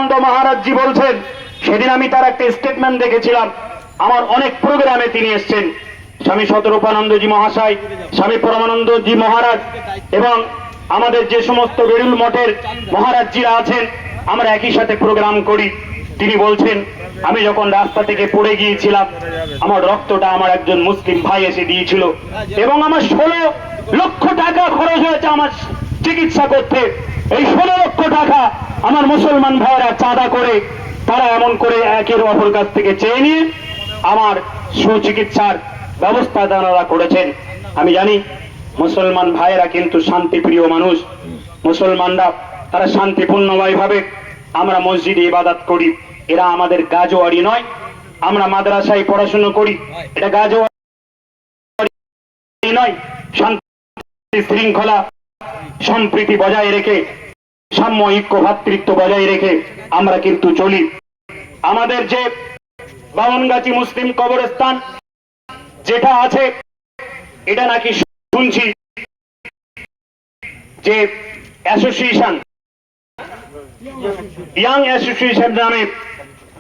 সতরূপানন্দ মহারাজজি বলছেন, সেদিন আমি তার একটা স্টেটমেন্ট দেখেছিলাম, আমার অনেক প্রোগ্রামে তিনি এসছেন, স্বামী সতরূপানন্দজি মহাশয়, স্বামী পরমানন্দজি মহারাজ এবং আমাদের যে সমস্ত বেরুল মঠের মহারাজজিরা আছেন, আমরা একই সাথে প্রোগ্রাম করি। তিনি বলছেন, আমি যখন রাস্তা থেকে পড়ে গিয়েছিলাম, আমার রক্তটা আমার একজন মুসলিম ভাই এসে দিয়েছিল এবং আমার 16 লক্ষ টাকা খরচ হয়েছে আমার চিকিৎসা করতে। এই 16 লক্ষ টাকা আমার মুসলমান ভাইয়েরা চাঁদা করে, তারা এমন করে একের অপর কাছ থেকে চেয়ে নিয়ে আমার সুচিকিৎসার ব্যবস্থা তারা করেছেন। আমি জানি মুসলমান ভাইয়েরা কিন্তু শান্তিপ্রিয় মানুষ, মুসলমানরা তারা শান্তিপূর্ণময় ভাবে আমরা মসজিদে ইবাদত করি। এরা আমাদের গাজোয়ারি নয়, আমরা মাদ্রাসায় পড়াশোনা করি, এটা গাজোয়ারি নয়। শান্তি শৃঙ্খলা সম্প্রীতি বজায় রেখে, সাম্য ঐক্য ভ্রাতৃত্ব বজায় রেখে আমরা কিন্তু চলি। আমাদের যে বামনগাছি মুসলিম কবরস্থান যেটা আছে, এটা নাকি শুনছি যে অ্যাসোসিয়েশন, ইয়াং অ্যাসোসিয়েশন নামে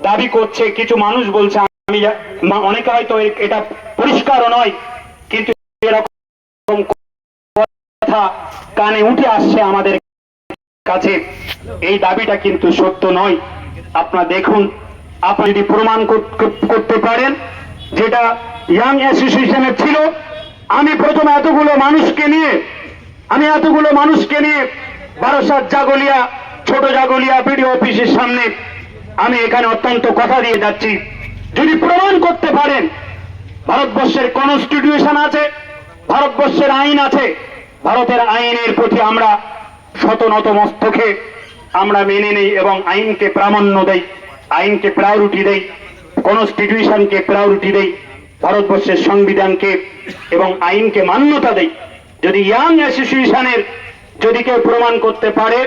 দাবি করছে কিছু মানুষ বলছে। আমি অনেকে হয়তো এটা পরিষ্কারও নয়, কিন্তু এরকম কথা কানে উঠে আসছে আমাদের কাছে। এই দাবিটা কিন্তু সত্য নয়। আপনারা দেখুন, আপনি যদি প্রমাণ করতে পারেন যেটা ইয়াং অ্যাসোসিয়েশনের ছিল। আমি প্রথম এতগুলো মানুষকে নিয়ে বারাসাত জাগলিয়া, ছোট জাগলিয়া বিডিও অফিসের সামনে আমি এখানে অত্যন্ত কথা দিয়ে যাচ্ছি, যদি প্রমাণ করতে পারেন ভারতবর্ষের কনস্টিটিউশন আছে, ভারতবর্ষের আইন আছে, ভারতের আইনের প্রতি আমরা শত নত মস্তকে আমরা মেনে নেই এবং আইনকে প্রামাণ্য দেই, আইনকে প্রায়োরিটি দেই, কনস্টিটিউশনকে প্রায়োরিটি দেই, ভারতবর্ষের সংবিধানকে এবং আইনকে মান্যতা দেই। যদি ইয়াং অ্যাসোসিয়েশনের যদি কেউ প্রমাণ করতে পারে,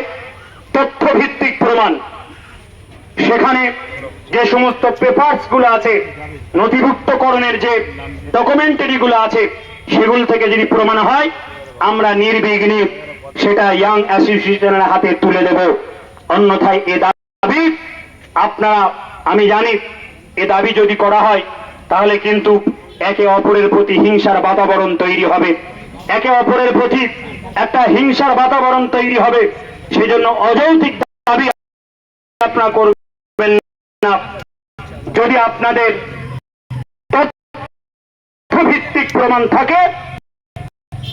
তথ্যভিত্তিক প্রমাণ, সেখানে যে সমস্ত পেপারস গুলো আছে, নথিভুক্তকরণের যে ডকুমেন্টারি গুলো আছে, সেগুলো থেকে যদি প্রমাণ হয়, আমরা নির্বিঘ্নে সেটা ইয়াং অ্যাসোসিয়েশনের হাতে তুলে দেব। অন্যথায় এ দাবি আপনারা, আমি জানি এ দাবি যদি করা হয় তাহলে কিন্তু একে অপরের প্রতি হিংসার বাতাবরণ তৈরি হবে, একে অপরের প্রতি একটা হিংসার বাতাবরণ তৈরি হবে। সেই জন্য অযৌক্তিক দাবি আপনারা করবেন না। যদি আপনাদের তথ্যভিত্তিক প্রমাণ থাকে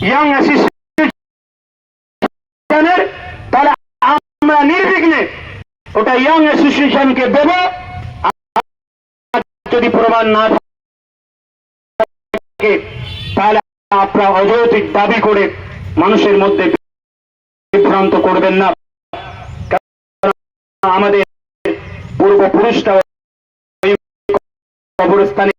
ইয়াং অ্যাসোসিয়েশনের, তাহলে আমরা নির্বিঘ্নে ওটা ইয়াং অ্যাসোসিয়েশনকে দেব। যদি প্রমাণ না থাকে তাহলে আপনারা অযৌক্তিক দাবি করে মানুষের মধ্যে বিভ্রান্ত করবেন না। আমাদের পূর্বপুরুষরা কবরস্থানে